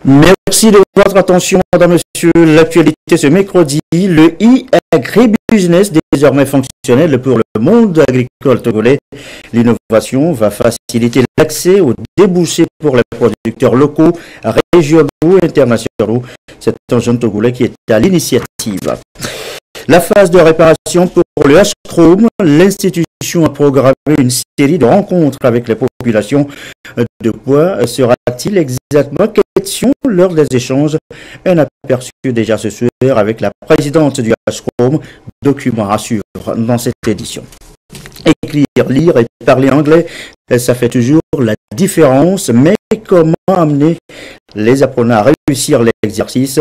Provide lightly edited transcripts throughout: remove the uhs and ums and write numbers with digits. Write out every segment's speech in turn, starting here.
Merci de votre attention, madame, monsieur. L'actualité ce mercredi, le e-agribusiness désormais fonctionnel pour le monde agricole togolais. L'innovation va faciliter l'accès aux débouchés pour les producteurs locaux, régionaux et internationaux. C'est un jeune togolais qui est à l'initiative. La phase de réparation pour le H-Chrome, l'institution a programmé une série de rencontres avec les populations. De quoi sera-t-il exactement question lors des échanges? Un aperçu déjà ce soir avec la présidente du H-Chrome, document à suivre dans cette édition. Écrire, lire et parler anglais, ça fait toujours la différence, mais comment amener les apprenants à réussir l'exercice?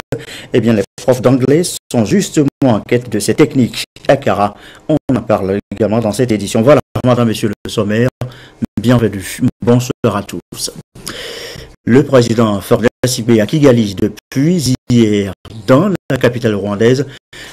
Eh bien, les profs d'anglais sont justement en quête de ces techniques. Akara, on en parle également dans cette édition. Voilà, madame, monsieur le sommaire, bienvenue, bonsoir à tous. Le président Faure Gnassingbé à Kigali depuis hier dans la capitale rwandaise.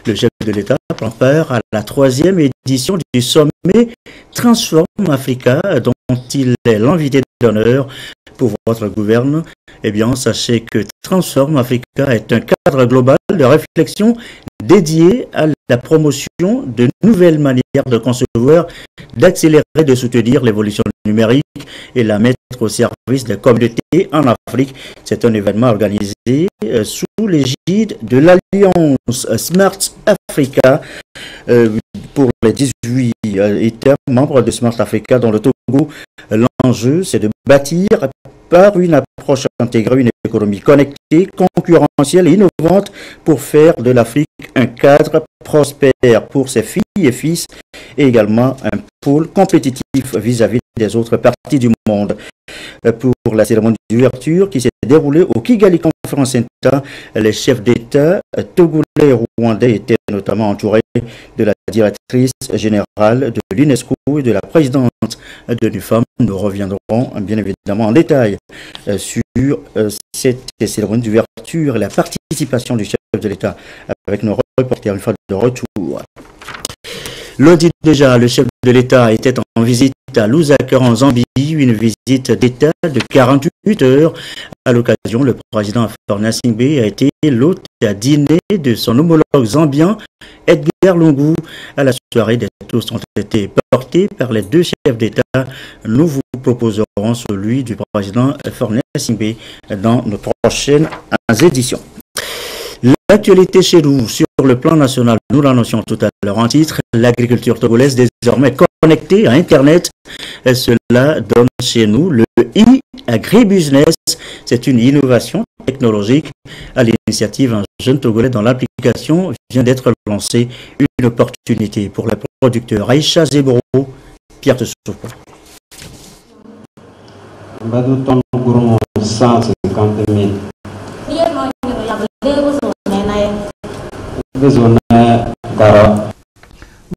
Le chef de l'État prend part à la 3e édition du sommet Transform Africa dont il est l'invité d'honneur pour votre gouvernement. Eh bien, sachez que Transform Africa est un cadre global de réflexion dédié à la promotion de nouvelles manières de concevoir, d'accélérer, de soutenir l'évolution numérique et la mettre au service des communautés en Afrique. C'est un événement organisé sous l'égide de l'Alliance Smart Africa pour les 18 États membres de Smart Africa dans le Togo. L'enjeu, c'est de bâtir par une approche intégrée une économie connectée, concurrentielle et innovante pour faire de l'Afrique un cadre prospère pour ses filles et fils et également un pôle compétitif vis-à-vis des autres parties du monde. Pour la cérémonie d'ouverture qui s'est déroulée au Kigali Conference Center, les chefs d'État togolais et rwandais étaient notamment entourés de la directrice générale de l'UNESCO et de la présidente de l'UFAM. Nous reviendrons bien évidemment en détail sur cette cérémonie d'ouverture et la participation du chef de l'État avec nos reporters une fois de retour. Lundi déjà, le chef de l'État était en visite à Lusaka en Zambie, une visite d'État de 48 heures. À l'occasion, le président Faure Gnassingbé a été l'hôte à dîner de son homologue zambien, Edgar Lungu. À la soirée, des toasts ont été portés par les deux chefs d'État. Nous vous proposerons celui du président Faure Gnassingbé dans nos prochaines éditions. L'actualité chez nous sur le plan national, nous l'annoncions tout à l'heure en titre, l'agriculture togolaise désormais connectée à Internet. Et cela donne chez nous le e-agribusiness. C'est une innovation technologique à l'initiative d'un jeune Togolais dont l'application vient d'être lancée. Une opportunité pour les producteurs. Aïcha Zebro, Pierre Tessopo. 150 000.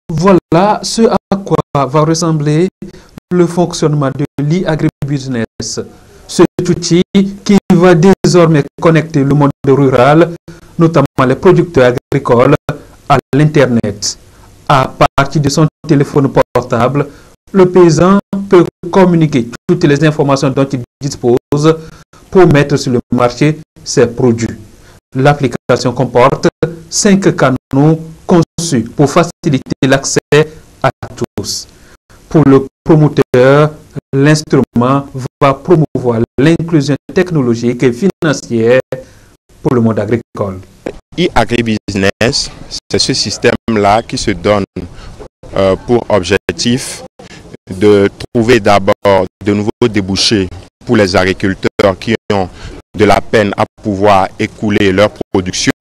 Voilà ce à quoi va ressembler le fonctionnement de l'e-agribusiness. Cet outil qui va désormais connecter le monde rural, notamment les producteurs agricoles, à l'Internet. À partir de son téléphone portable, le paysan peut communiquer toutes les informations dont il dispose pour mettre sur le marché ses produits. L'application comporte 5 canaux conçus pour faciliter l'accès à tous. Pour le promoteur, l'instrument va promouvoir l'inclusion technologique et financière pour le monde agricole. E-agribusiness, c'est ce système-là qui se donne pour objectif de trouver d'abord de nouveaux débouchés pour les agriculteurs qui ont de la peine à pouvoir écouler leur production.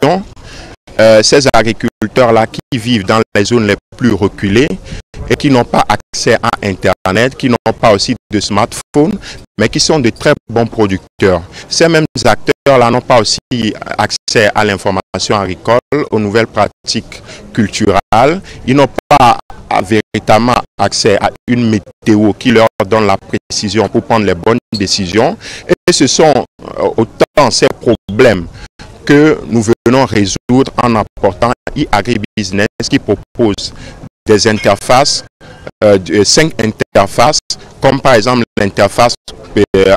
Ces agriculteurs-là qui vivent dans les zones les plus reculées et qui n'ont pas accès à Internet, qui n'ont pas aussi de smartphone, mais qui sont de très bons producteurs. Ces mêmes acteurs-là n'ont pas aussi accès à l'information agricole, aux nouvelles pratiques culturelles. Ils n'ont pas véritablement accès à une météo qui leur donne la précision pour prendre les bonnes décisions. Et ce sont autant ces problèmes que nous venons résoudre en apportant e-agribusiness qui propose des interfaces, 5 interfaces, comme par exemple l'interface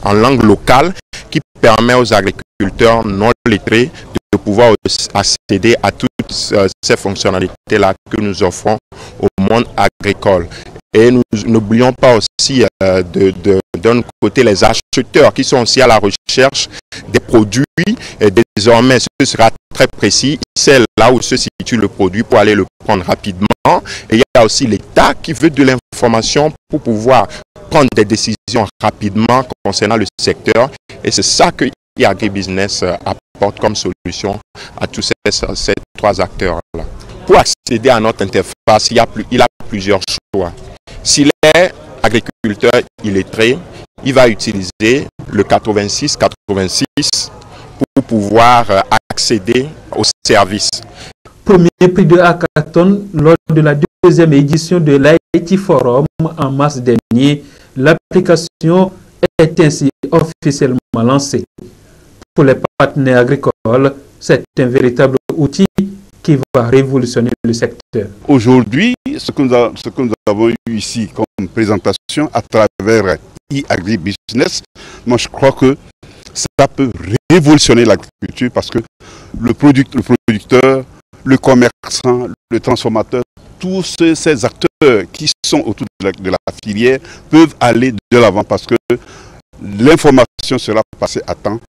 en langue locale qui permet aux agriculteurs non lettrés de pouvoir accéder à toutes ces fonctionnalités-là que nous offrons au monde agricole. Et nous n'oublions pas aussi d'un côté les acheteurs qui sont aussi à la recherche des produits. Et désormais, ce sera très précis. C'est là où se situe le produit pour aller le prendre rapidement. Et il y a aussi l'État qui veut de l'information pour pouvoir prendre des décisions rapidement concernant le secteur. Et c'est ça que e-agribusiness apporte comme solution à tous ces trois acteurs-là. Pour accéder à notre interface, il a plusieurs choix. S'il est agriculteur illettré, il va utiliser le 86-86 pour pouvoir accéder aux services. Premier prix de hackathon lors de la deuxième édition de l'IT Forum en mars dernier. L'application est ainsi officiellement lancée. Pour les partenaires agricoles, c'est un véritable outil qui va révolutionner le secteur. Aujourd'hui, ce que nous avons eu ici comme présentation à travers e-agribusiness, moi je crois que ça peut révolutionner l'agriculture parce que le producteur, le commerçant, le transformateur, tous ces acteurs qui sont autour de la filière peuvent aller de l'avant parce que l'information sera passée à temps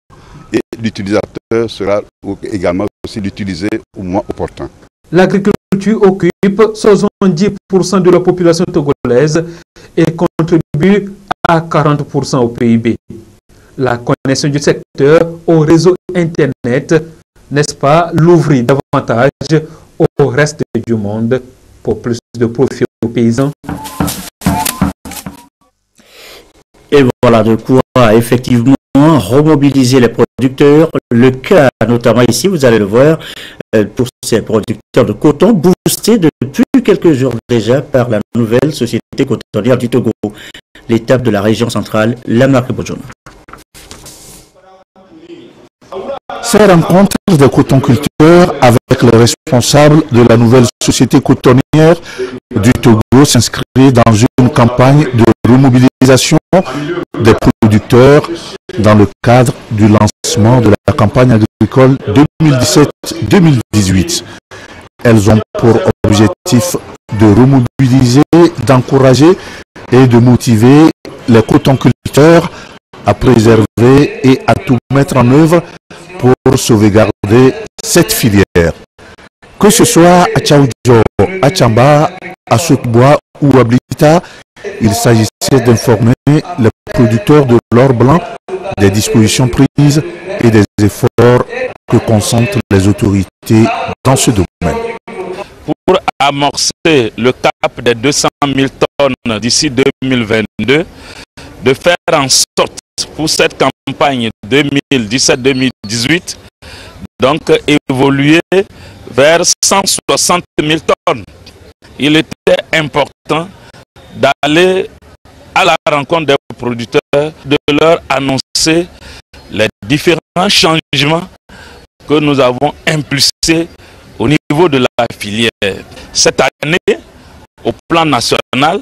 et l'utilisateur sera également aussi l'utiliser au moins opportun. L'agriculture occupe 70% de la population togolaise et contribue à 40% au PIB. La connaissance du secteur au réseau Internet, n'est-ce pas, l'ouvrir davantage au reste du monde pour plus de profit aux paysans. Et voilà de quoi effectivement remobiliser les producteurs. Le cas notamment ici, vous allez le voir, pour ces producteurs de coton boostés depuis quelques jours déjà par la nouvelle société cotonnière du Togo, l'étape de la région centrale, la marque Bojona. Ces rencontres de cotonculteurs avec les responsables de la nouvelle société cotonnière du Togo s'inscrit dans une campagne de remobilisation des producteurs dans le cadre du lancement de la campagne agricole 2017-2018. Elles ont pour objectif de remobiliser, d'encourager et de motiver les cotonculteurs à préserver et à tout mettre en œuvre pour sauvegarder cette filière. Que ce soit à Tchaoudjo, à Tchamba, à Soukbois ou à Blita, il s'agissait d'informer les producteurs de l'or blanc des dispositions prises et des efforts que consentent les autorités dans ce domaine. Pour amorcer le cap des 200 000 tonnes d'ici 2022, de faire en sorte pour cette campagne 2017-2018, donc évoluer vers 160 000 tonnes. Il était important d'aller à la rencontre des producteurs, de leur annoncer les différents changements que nous avons impulsés au niveau de la filière. Cette année, au plan national,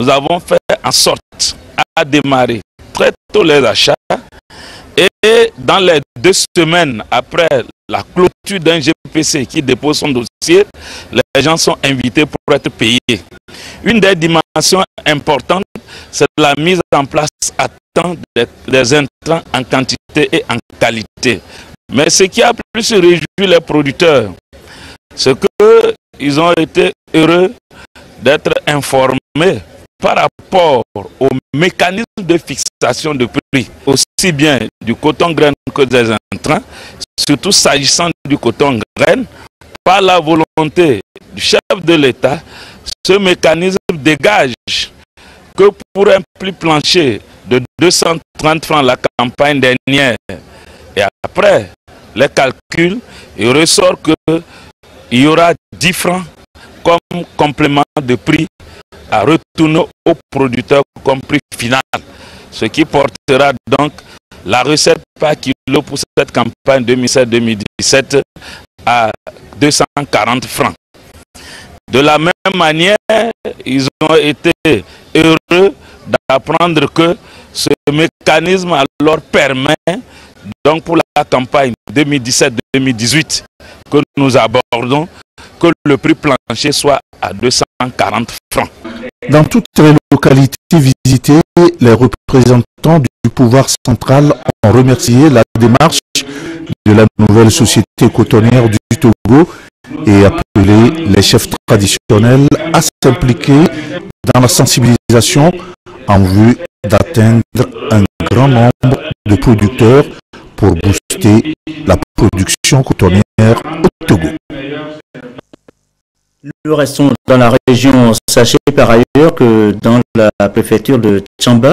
nous avons fait en sorte à démarrer très tôt les achats et dans les 2 semaines après la clôture d'un GPC qui dépose son dossier, les gens sont invités pour être payés. Une des dimensions importantes, c'est la mise en place à temps des intrants en quantité et en qualité. Mais ce qui a plus réjoui les producteurs, c'est qu'ils ont été heureux d'être informés par rapport au mécanisme de fixation de prix, aussi bien du coton graine que des intrants, surtout s'agissant du coton graine, par la volonté du chef de l'État, ce mécanisme dégage que pour un prix plancher de 230 francs la campagne dernière, et après les calculs, il ressort qu'il y aura 10 francs comme complément de prix à retourner aux producteurs comme prix final, ce qui portera donc la recette par kilo pour cette campagne 2017-2017 à 240 francs. De la même manière, ils ont été heureux d'apprendre que Ce mécanisme alors permet, donc pour la campagne 2017-2018 que nous abordons, que le prix plancher soit à 240 francs. Dans toutes les localités visitées, les représentants du pouvoir central ont remercié la démarche de la nouvelle société cotonnière du Togo et appelé les chefs traditionnels à s'impliquer dans la sensibilisation en vue d'atteindre un grand nombre de producteurs pour booster la production cotonnière au Togo. Nous restons dans la région. Sachez par ailleurs que dans la préfecture de Tchamba,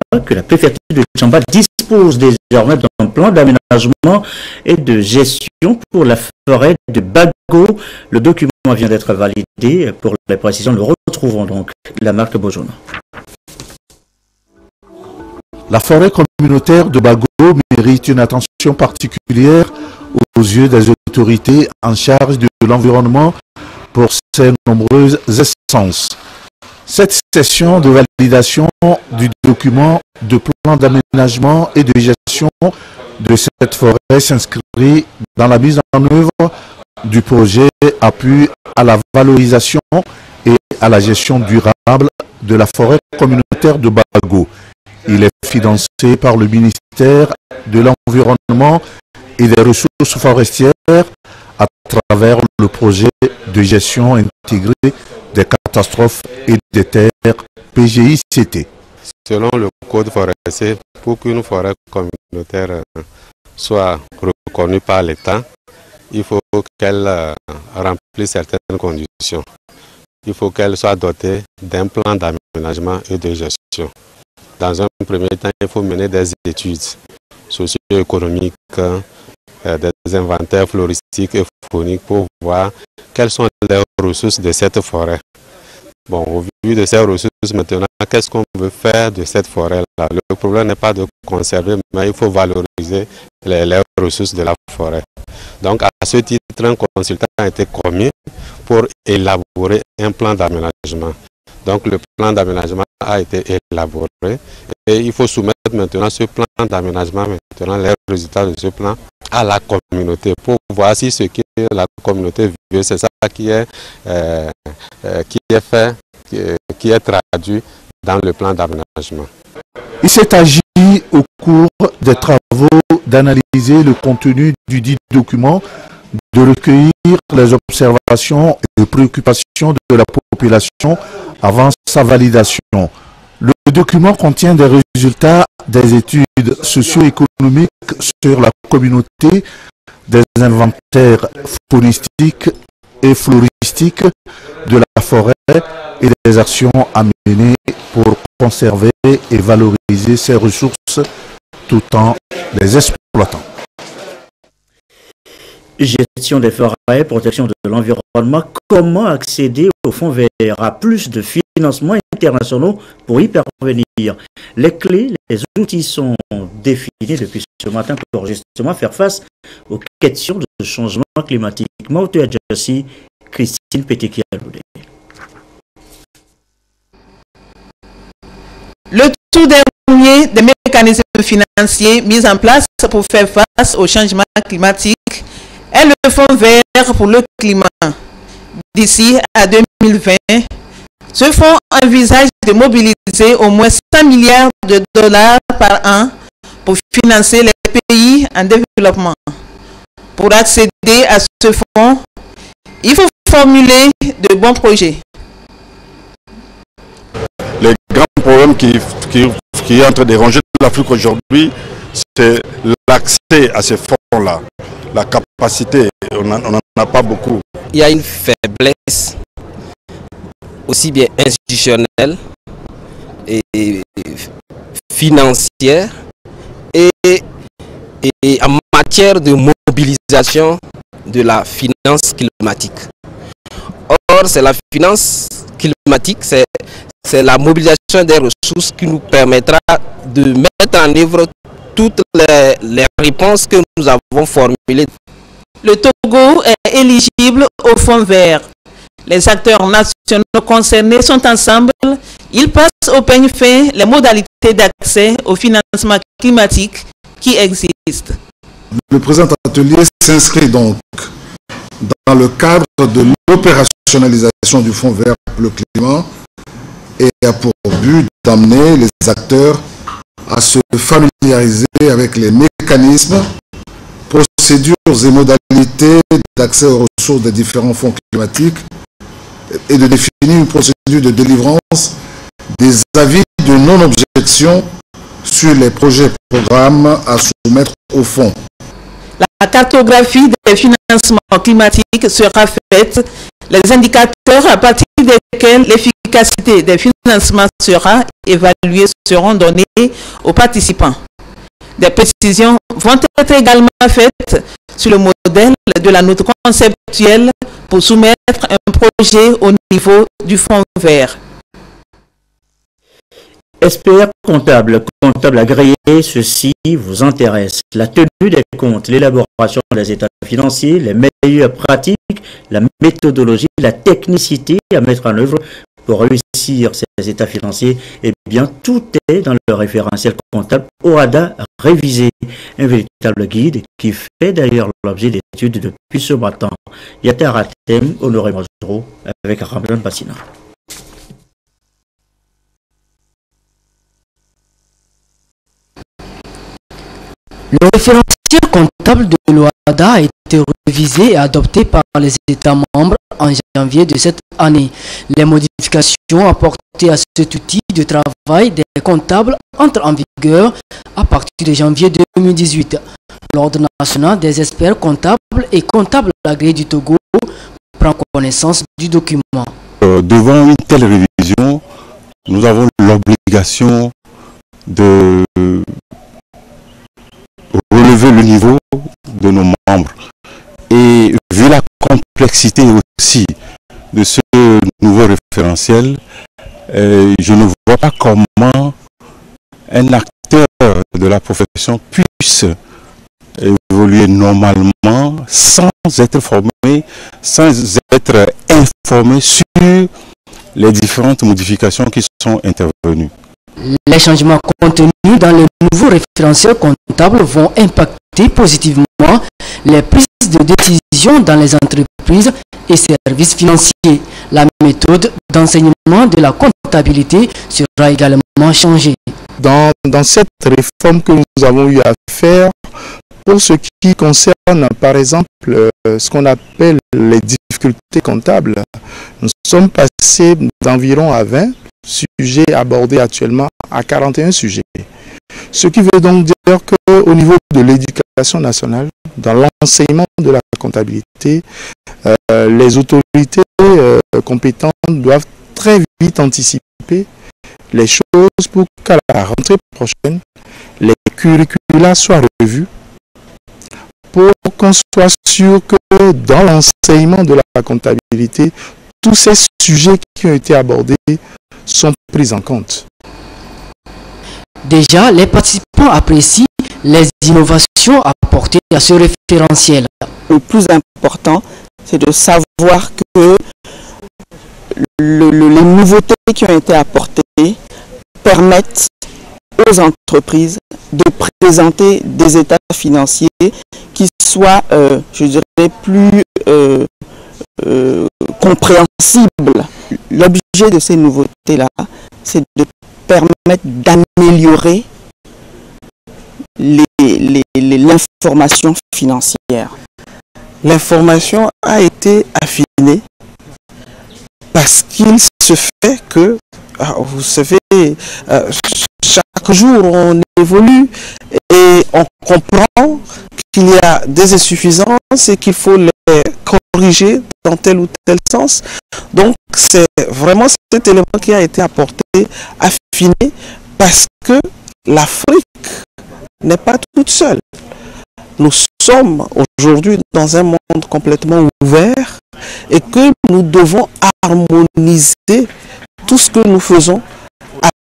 dispose désormais d'un plan d'aménagement et de gestion pour la forêt de Bago. Le document vient d'être validé. Pour les précisions, nous retrouvons donc la marque Bojona. La forêt communautaire de Bago mérite une attention particulière aux yeux des autorités en charge de l'environnement pour ses nombreuses essences. Cette session de validation du document de plan d'aménagement et de gestion de cette forêt s'inscrit dans la mise en œuvre du projet appui à la valorisation et à la gestion durable de la forêt communautaire de Bago. Il est financé par le ministère de l'Environnement et des Ressources forestières à travers le projet de gestion intégrée des catastrophes et des terres PGICT. Selon le code forestier, pour qu'une forêt communautaire soit reconnue par l'État, il faut qu'elle remplisse certaines conditions. Il faut qu'elle soit dotée d'un plan d'aménagement et de gestion. Dans un premier temps, il faut mener des études socio-économiques, des inventaires floristiques et fauniques pour voir quelles sont les ressources de cette forêt. Bon, au vu de ces ressources maintenant, qu'est-ce qu'on veut faire de cette forêt-là? Le problème n'est pas de conserver, mais il faut valoriser les ressources de la forêt. Donc à ce titre, un consultant a été commis pour élaborer un plan d'aménagement. Donc le plan d'aménagement a été élaboré et il faut soumettre maintenant ce plan d'aménagement, maintenant les résultats de ce plan à la communauté pour voir si ce que la communauté veut, c'est ça qui est fait, qui est traduit dans le plan d'aménagement. Il s'est agi au cours des travaux d'analyser le contenu du dit document, de recueillir les observations et préoccupations de la population avant sa validation. Le document contient des résultats des études socio-économiques sur la communauté, des inventaires faunistiques et floristiques de la forêt et des actions à mener pour conserver et valoriser ces ressources tout en les exploitant. Gestion des forêts, protection de l'environnement, comment accéder au fonds vert, à plus de financements internationaux pour y parvenir. Les clés, les outils sont définis depuis ce matin pour justement faire face aux questions de changement climatique. Mauto Adjassi, Christine Pétekialoudé. Le tout dernier des mécanismes financiers mis en place pour faire face au changement climatique est le Fonds vert pour le climat. D'ici à 2020, ce fonds envisage de mobiliser au moins 100 milliards de dollars par an pour financer les pays en développement. Pour accéder à ce fonds, il faut formuler de bons projets. Les grands problèmes qui est en train de déranger l'Afrique aujourd'hui, c'est l'accès à ces fonds-là. La capacité, on n'en a pas beaucoup. Il y a une faiblesse aussi bien institutionnelle et financière et en matière de mobilisation de la finance climatique. Or, c'est la finance climatique, c'est la mobilisation des ressources qui nous permettra de mettre en œuvre toutes les réponses que nous avons formulées. Le Togo est éligible au fonds vert. Les acteurs nationaux concernés sont ensemble. Ils passent au peigne fin les modalités d'accès au financement climatique qui existent. Le présent atelier s'inscrit donc dans le cadre de l'opérationnalisation du Fonds vert pour le climat et a pour but d'amener les acteurs à se familiariser avec les mécanismes, procédures et modalités d'accès aux ressources des différents fonds climatiques et de définir une procédure de délivrance des avis de non-objection sur les projets et programmes à soumettre au fonds. La cartographie des financements climatiques sera faite. Les indicateurs à partir desquels l'efficacité des financements sera évaluée seront donnés aux participants. Des précisions vont être également faites sur le modèle de la note conceptuelle pour soumettre un projet au niveau du fonds vert. Experts comptables, comptables agréés, ceci vous intéresse. La tenue des comptes, l'élaboration des états financiers, les meilleures pratiques, la méthodologie, la technicité à mettre en œuvre pour réussir ces états financiers, eh bien, tout est dans le référentiel comptable OHADA révisé. Un véritable guide qui fait d'ailleurs l'objet d'études depuis ce matin. Yataratem, Honoré Mazuro, avec Ramdan Bassina. Le référentiel comptable de l'OHADA a été révisé et adopté par les États membres en janvier de cette année. Les modifications apportées à cet outil de travail des comptables entrent en vigueur à partir de janvier 2018. L'Ordre national des experts comptables et comptables agréés du Togo prend connaissance du document. Devant une telle révision, nous avons l'obligation de relever le niveau de nos membres. Et vu la complexité aussi de ce nouveau référentiel, je ne vois pas comment un acteur de la profession puisse évoluer normalement sans être formé, sans être informé sur les différentes modifications qui sont intervenues. Les changements contenus dans le nouveau référentiel comptable vont impacter positivement les prises de décision dans les entreprises et services financiers. La méthode d'enseignement de la comptabilité sera également changée. Dans cette réforme que nous avons eu à faire, pour ce qui concerne par exemple ce qu'on appelle les difficultés comptables, nous sommes passés d'environ à 20 sujets abordés actuellement à 41 sujets. Ce qui veut donc dire qu'au niveau de l'éducation nationale, dans l'enseignement de la comptabilité, les autorités compétentes doivent très vite anticiper les choses pour qu'à la rentrée prochaine, les curricula soient revus, pour qu'on soit sûr que dans l'enseignement de la comptabilité, tous ces sujets qui ont été abordés sont pris en compte. Déjà, les participants apprécient les innovations apportées à ce référentiel. Le plus important, c'est de savoir que les nouveautés qui ont été apportées permettent aux entreprises de présenter des états financiers qui soient, je dirais, plus compréhensibles. L'objet de ces nouveautés-là, c'est de permettre d'améliorer l'information financière. L'information a été affinée parce qu'il se fait que, vous savez, chaque jour on évolue et on comprend qu'il y a des insuffisances et qu'il faut les corriger dans tel ou tel sens. Donc c'est vraiment cet élément qui a été apporté, affiné, parce que l'Afrique n'est pas toute seule. Nous sommes aujourd'hui dans un monde complètement ouvert et que nous devons harmoniser tout ce que nous faisons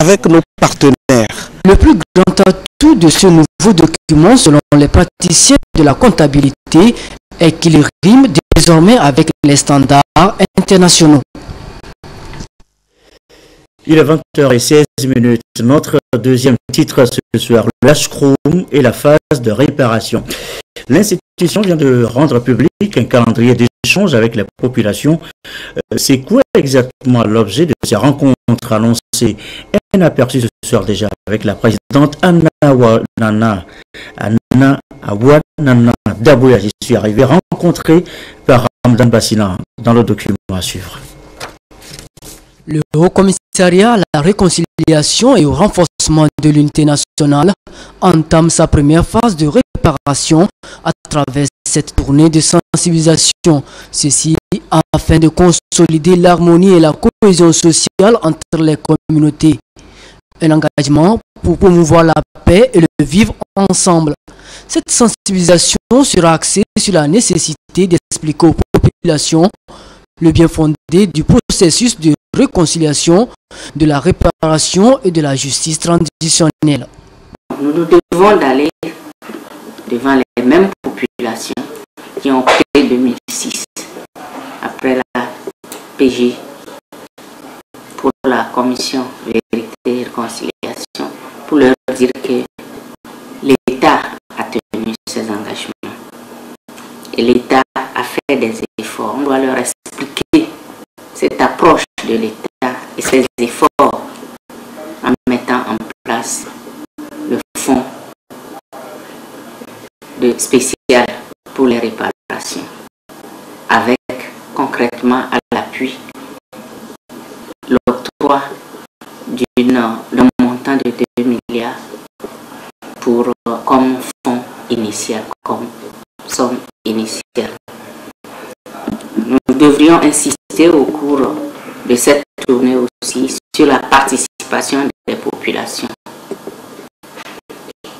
avec nos partenaires. Le plus grand atout de ce nouveau document, selon les praticiens de la comptabilité, est qu'il rime désormais avec les standards internationaux. Il est 20h16. Notre deuxième titre ce soir, l'Ashkroum et la phase de réparation. L'institution vient de rendre public un calendrier d'échange avec la population. C'est quoi exactement l'objet de ces rencontres annoncées? Un aperçu ce soir déjà avec la présidente Anna Awanana Dabouya. J'y suis arrivé, rencontrée par Ramdan Bassina dans le document à suivre. Le Haut Commissariat à la réconciliation et au renforcement de l'unité nationale entame sa première phase de réparation à travers cette tournée de sensibilisation. Ceci afin de consolider l'harmonie et la cohésion sociale entre les communautés. Un engagement pour promouvoir la paix et le vivre ensemble. Cette sensibilisation sera axée sur la nécessité d'expliquer aux populations le bien fondé du processus de réconciliation, de la réparation et de la justice transitionnelle. Nous devons d'aller devant les mêmes populations qui ont créé 2006, après la PG, pour la commission vérité et réconciliation, pour leur dire que l'État a tenu ses engagements. Et l'État a fait des efforts. On doit leur expliquer cette approche de l'État et ses efforts en mettant en place le fonds spécial pour les réparations, avec concrètement à l'appui l'octroi d'un montant de 2 milliards comme fonds initial, comme somme initiale. Nous devrions insister au cours de cette tournée aussi sur la participation des populations,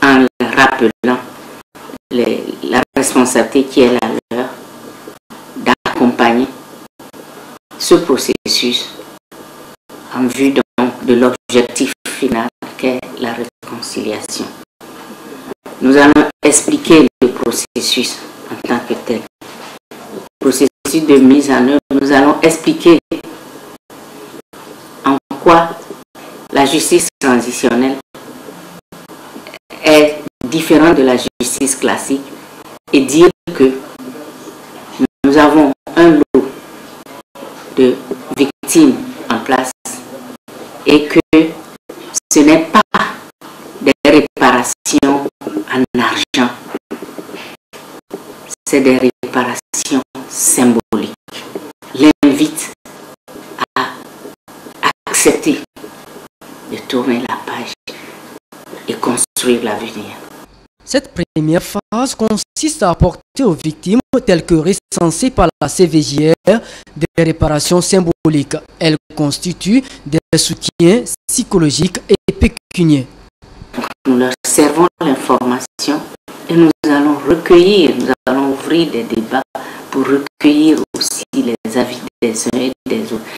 en rappelant la responsabilité qui est la leur d'accompagner ce processus en vue de l'objectif final qu'est la réconciliation. Nous allons expliquer le processus en tant que tel. Le processus de mise en œuvre, nous allons expliquer en quoi la justice transitionnelle est différente de la justice classique et dire que nous avons un lot de victimes en place et que ce n'est pas des réparations en argent, c'est des réparations symboliques. L'invite à accepter de tourner la page et construire l'avenir. Cette première phase consiste à apporter aux victimes telles que recensées par la CVJR des réparations symboliques. Elles constituent des soutiens psychologiques et pécuniaires. Nous leur servons l'information et nous allons recueillir, nous allons ouvrir des débats pour recueillir aussi les avis des uns et des autres.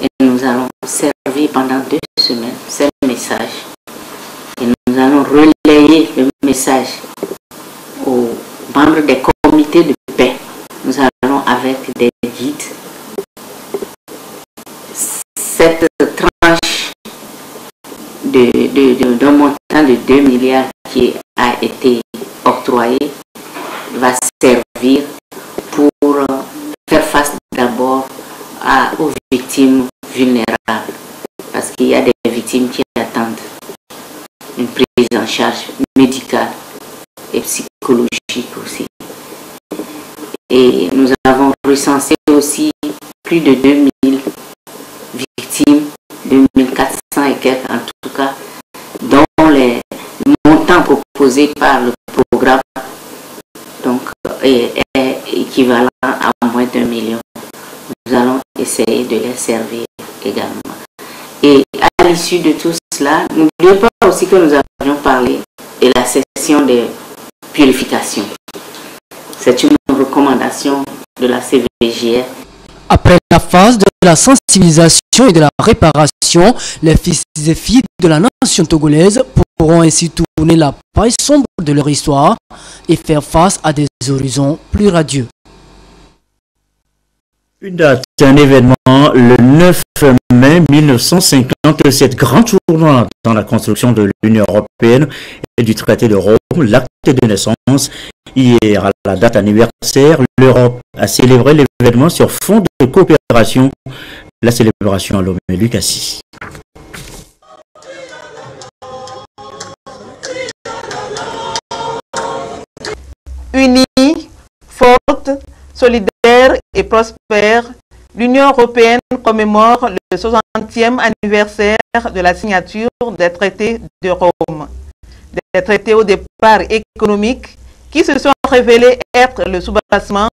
Et nous allons servir pendant 2 semaines ce message. Et nous allons relayer le message aux membres des comités de paix. Nous allons avec des guides. Cette tranche d'un montant de 2 milliards qui a été octroyé va servir pour faire face d'abord aux victimes vulnérables. Parce qu'il y a des victimes qui attendent une prise en charge médicale et psychologique aussi. Et nous avons recensé aussi plus de 2000 victimes, 2400 et quelques en tout cas, dont les montants proposés par le programme donc, est équivalent à moins d'1 million. Nous allons essayer de les servir également. Et à l'issue de tout cela, n'oubliez pas aussi que nous avions parlé de la session de purification. C'est une recommandation de la CVJR. Après la phase de la sensibilisation et de la réparation, les fils et filles de la nation togolaise pourront ainsi tourner la page sombre de leur histoire et faire face à des horizons plus radieux. Une date, un événement, le 9 mai 1957, grand tournoi dans la construction de l'Union européenne et du traité de Rome, l'acte de naissance. Hier, à la date anniversaire, l'Europe a célébré l'événement sur fond de coopération. La célébration à Lomé Lucassi. Unie, forte, solidaire et prospère, l'Union européenne commémore le 60e anniversaire de la signature des traités de Rome. Des traités au départ économiques qui se sont révélés être le soubassement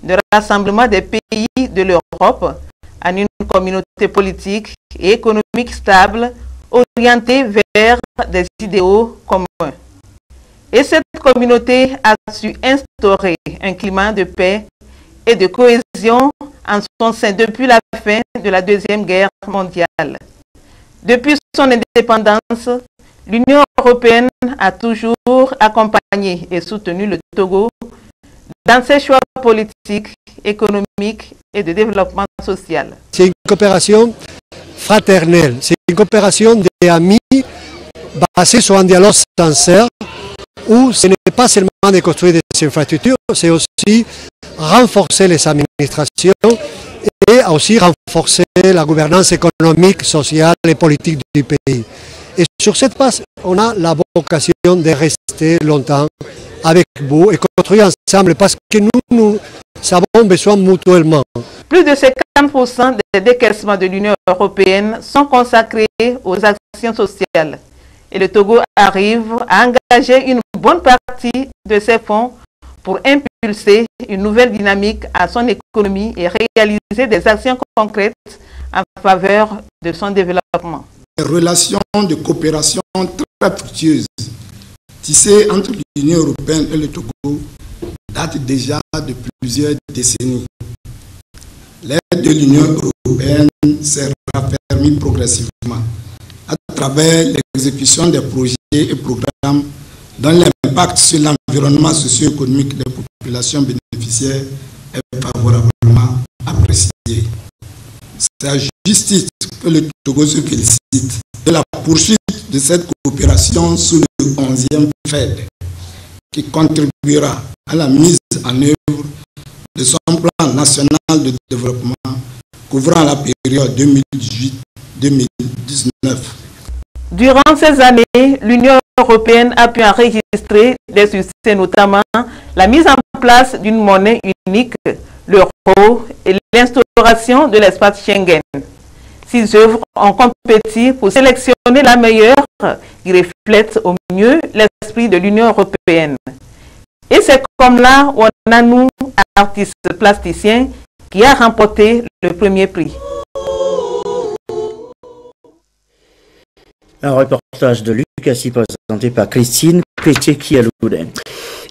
de rassemblement des pays de l'Europe en une communauté politique et économique stable, orientée vers des idéaux communs. Et cette communauté a su instaurer un climat de paix et de cohésion en son sein depuis la fin de la Deuxième Guerre mondiale. Depuis son indépendance, l'Union européenne a toujours accompagné et soutenu le Togo dans ses choix politiques, économiques et de développement social. C'est une coopération fraternelle, c'est une coopération d'amis basée sur un dialogue sincère où ce n'est pas seulement de construire des infrastructures, c'est aussi renforcer les administrations et aussi renforcer la gouvernance économique, sociale et politique du pays. Et sur cette base, on a la vocation de rester longtemps avec vous et construire ensemble parce que nous avons besoin mutuellement. Plus de 50% des décaissements de l'Union européenne sont consacrés aux actions sociales. Et le Togo arrive à engager une bonne partie de ces fonds pour impulser une nouvelle dynamique à son économie et réaliser des actions concrètes en faveur de son développement. Les relations de coopération très fructueuses tissées entre l'Union européenne et le Togo datent déjà de plusieurs décennies. L'aide de l'Union européenne s'est raffermie progressivement à travers l'exécution des projets et programmes dont l'impact sur l'environnement socio-économique des populations bénéficiaires est favorablement apprécié. C'est à juste titre que le Togo se félicite de la poursuite de cette coopération sous le 11e FED, qui contribuera à la mise en œuvre de son plan national de développement couvrant la période 2018-2019. Durant ces années, l'Union européenne a pu enregistrer des succès, notamment la mise en place d'une monnaie unique, l'euro, et l'instauration de l'espace Schengen. 6 œuvres ont compéti pour sélectionner la meilleure qui reflète au mieux l'esprit de l'Union européenne. Et c'est comme là où on a nous, artistes plasticiens, qui a remporté le premier prix. Un reportage de Lucassi présenté par Christine Pétier-Kialoudin.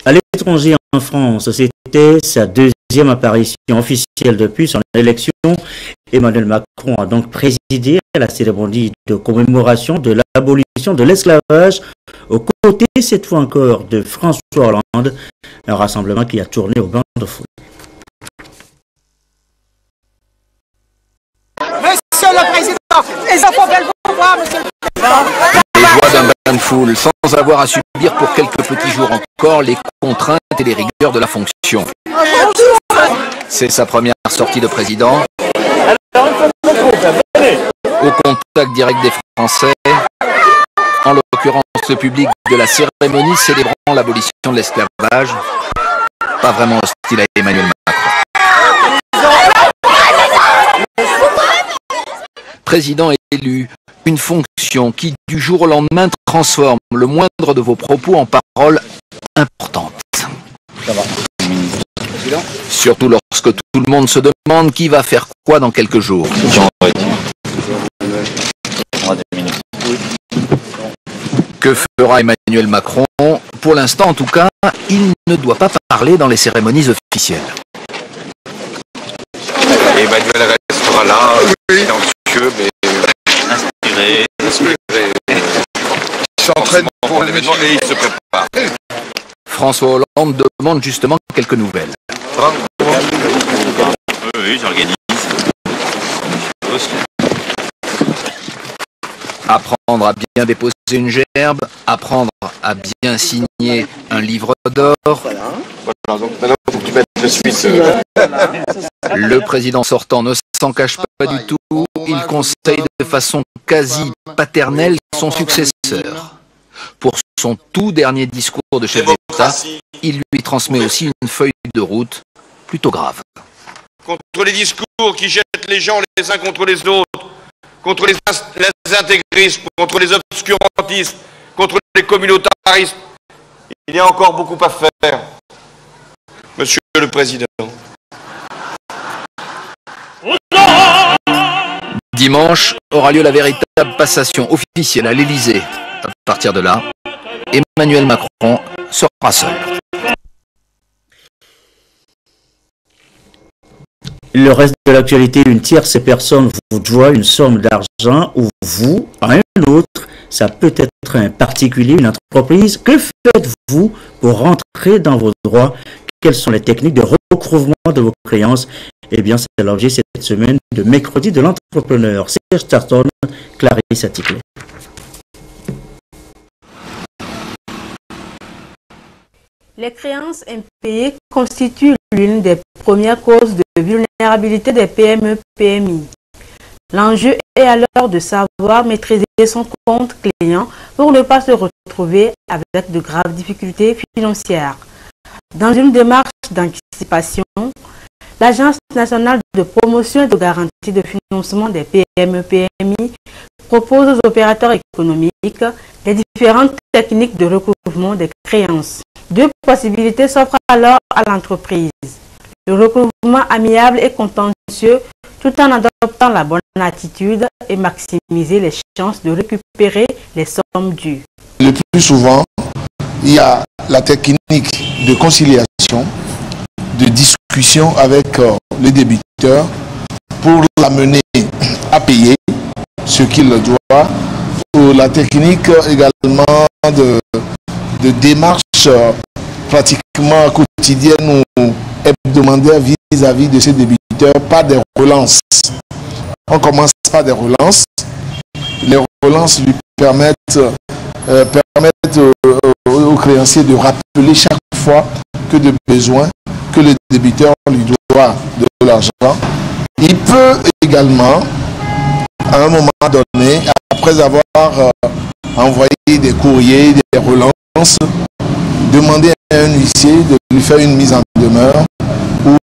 À l'étranger en France, c'était sa deuxième apparition officielle depuis son élection. Emmanuel Macron a donc présidé à la cérémonie de commémoration de l'abolition de l'esclavage aux côtés, cette fois encore, de François Hollande, un rassemblement qui a tourné au banc de foule. Monsieur le Président, les enfants veulent vous voir, monsieur le Président. Les joies d'un bain de foule, sans avoir à subir pour quelques petits jours encore les contraintes et les rigueurs de la fonction. C'est sa première sortie de président. Au contact direct des Français, en l'occurrence le public de la cérémonie célébrant l'abolition de l'esclavage, pas vraiment hostile à Emmanuel Macron. Président élu, une fonction qui du jour au lendemain transforme le moindre de vos propos en paroles importantes. Surtout lorsque tout le monde se demande qui va faire quoi dans quelques jours. Que fera Emmanuel Macron? Pour l'instant, en tout cas, il ne doit pas parler dans les cérémonies officielles. Emmanuel restera là, silencieux, mais inspiré. Il s'entraîne pour l'événement et il se prépare. François Hollande demande justement quelques nouvelles. Oui, j'organise. Apprendre à bien déposer une gerbe, apprendre à bien signer un livre d'or. Le président sortant ne s'en cache pas du tout. Il conseille de façon quasi paternelle son successeur. Pour son tout dernier discours de chef d'État, il lui transmet aussi une feuille de route plutôt grave. Contre les discours qui jettent les gens les uns contre les autres, contre les intégristes, contre les obscurantistes, contre les communautaristes, il y a encore beaucoup à faire, Monsieur le Président. Dimanche aura lieu la véritable passation officielle à l'Élysée. À partir de là, Emmanuel Macron sera seul. Le reste de l'actualité, une tierce personne vous doit une somme d'argent ou vous à un autre. Ça peut être un particulier, une entreprise. Que faites-vous pour rentrer dans vos droits? Quelles sont les techniques de recouvrement de vos créances? Eh bien, c'est l'objet cette semaine de Mercredi de l'entrepreneur. Serge Tarton, Clarisse Atticlé. Les créances impayées constituent l'une des premières causes de vulnérabilité des PME-PMI. L'enjeu est alors de savoir maîtriser son compte client pour ne pas se retrouver avec de graves difficultés financières. Dans une démarche d'anticipation, l'Agence nationale de promotion et de garantie de financement des PME-PMI propose aux opérateurs économiques les différentes techniques de recouvrement des créances. Deux possibilités s'offrent alors à l'entreprise. Le recouvrement amiable et contentieux tout en adoptant la bonne attitude et maximiser les chances de récupérer les sommes dues. Le plus souvent, il y a la technique de conciliation, de discussion avec le débiteur pour l'amener à payer ce qu'il doit, ou la technique également de démarche pratiquement quotidienne ou hebdomadaire vis-à-vis de ces débiteurs, pas des relances. On commence par des relances. Les relances lui permettent au créancier de rappeler chaque fois que de besoin, que le débiteur lui doit de l'argent. Il peut également, à un moment donné, après avoir envoyé des courriers, des relances, demander à un huissier de lui faire une mise en demeure ou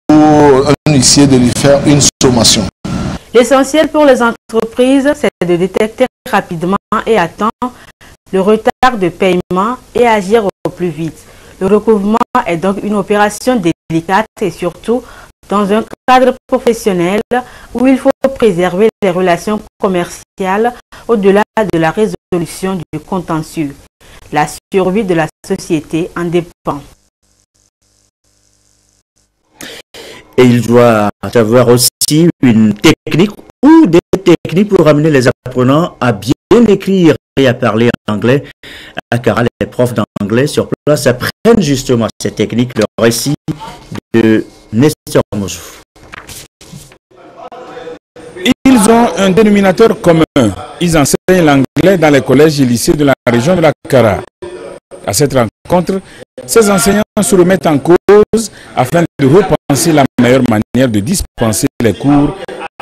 un huissier de lui faire une sommation. L'essentiel pour les entreprises, c'est de détecter rapidement et à temps le retard de paiement et agir au plus vite. Le recouvrement est donc une opération délicate et surtout dans un cadre professionnel où il faut préserver les relations commerciales au-delà de la résolution du contentieux. La survie de la société en dépend. Et il doit avoir aussi une technique ou des techniques pour amener les apprenants à bien écrire et à parler anglais. À Cara, les profs d'anglais sur place apprennent justement ces techniques. Le récit de Nestor Mozouf. Ils ont un dénominateur commun. Ils enseignent l'anglais dans les collèges et lycées de la région de la Cara. À cette rencontre, ces enseignants se remettent en cause afin de repenser la meilleure manière de dispenser les cours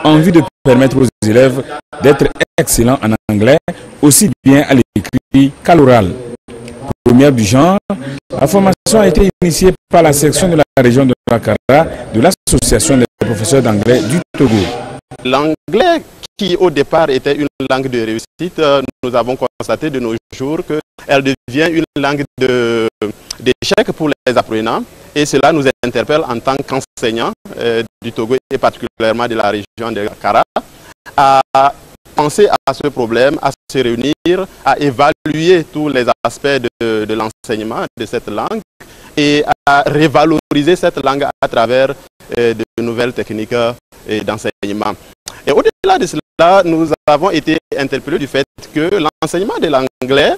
en vue de permettre aux élèves d'être excellents en anglais, aussi bien à l'écrit qu'à l'oral. Première du genre, la formation a été initiée par la section de la région de la Cara de l'association des professeurs d'anglais du Togo. L'anglais, qui au départ était une langue de réussite, nous avons constaté de nos jours qu'elle devient une langue d'échec pour les apprenants. Et cela nous interpelle en tant qu'enseignants du Togo et particulièrement de la région de Cara à penser à ce problème, à se réunir, à évaluer tous les aspects de l'enseignement de cette langue et à revaloriser cette langue à travers de nouvelles techniques d'enseignement. Et au-delà de cela, nous avons été interpellés du fait que l'enseignement de l'anglais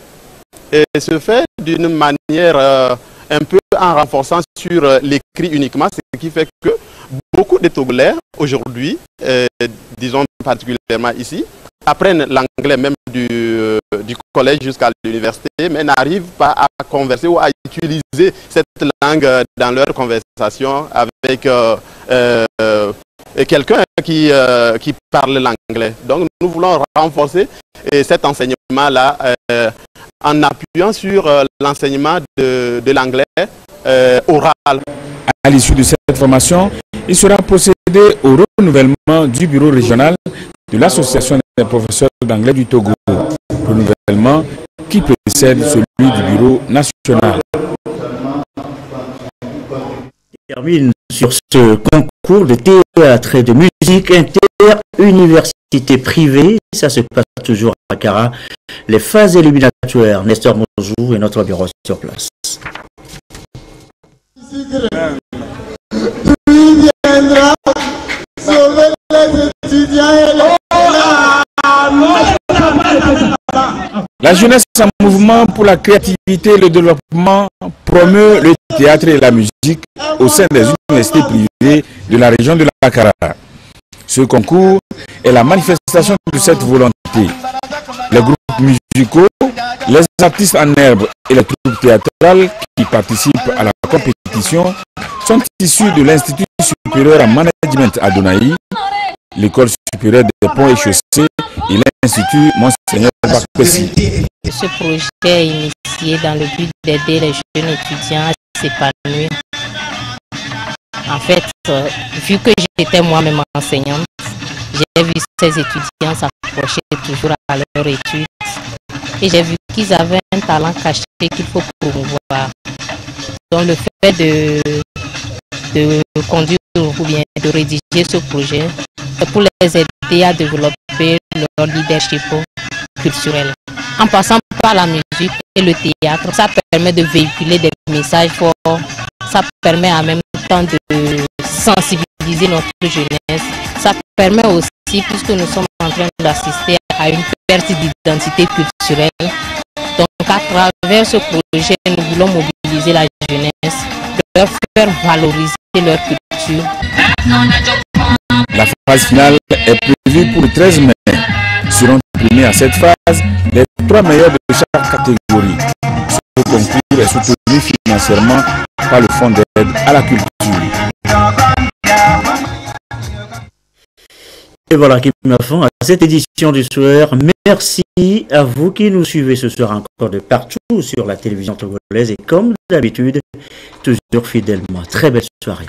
se fait d'une manière un peu en renforçant sur l'écrit uniquement, ce qui fait que beaucoup de Togolais aujourd'hui, disons particulièrement ici, apprennent l'anglais l'anglais même du collège jusqu'à l'université, mais n'arrivent pas à converser ou à utiliser cette langue dans leur conversation avec quelqu'un qui parle l'anglais. Donc nous voulons renforcer cet enseignement-là en appuyant sur l'enseignement de l'anglais oral. À l'issue de cette formation, il sera procédé au renouvellement du bureau régional de l'Association des professeurs d'anglais du Togo. Renouvellement qui précède celui du bureau national. On termine sur ce concours de théâtre et de musique inter-université privée. Ça se passe toujours à Cara. Les phases éliminatoires, Nestor Mozou et notre bureau sur place. Puis viendra sauver les étudiants et les... La jeunesse en mouvement pour la créativité et le développement promeut le théâtre et la musique au sein des universités privées de la région de la Cara. Ce concours est la manifestation de cette volonté. Les groupes musicaux, les artistes en herbe et les troupes théâtrales qui participent à la compétition sont issus de l'Institut supérieur en management à Donaï, l'École supérieure des ponts et chaussées et l'Institut Monseigneur Bakpessi. Ce projet est initié dans le but d'aider les jeunes étudiants à s'épanouir. En fait, vu que j'étais moi-même enseignante, j'ai vu ces étudiants s'approcher toujours à leur étude et j'ai vu qu'ils avaient un talent caché qu'il faut promouvoir. Donc le fait de conduire ou bien de rédiger ce projet, c'est pour les aider à développer leur leadership culturel. En passant par la musique et le théâtre, ça permet de véhiculer des messages forts, ça permet en même temps de sensibiliser notre jeunesse, ça permet aussi, puisque nous sommes en train d'assister à une perte d'identité culturelle, donc à travers ce projet, nous voulons mobiliser la jeunesse, leur faire valoriser leur culture. La phase finale est prévue pour le 13 mai. Seront primés à cette phase les 3 meilleurs de chaque catégorie. Ce concours est soutenu financièrement par le Fonds d'aide à la culture. Et voilà qui met fin à cette édition du soir. Merci à vous qui nous suivez ce soir encore de partout sur la télévision togolaise et comme d'habitude, toujours fidèlement. Très belle soirée.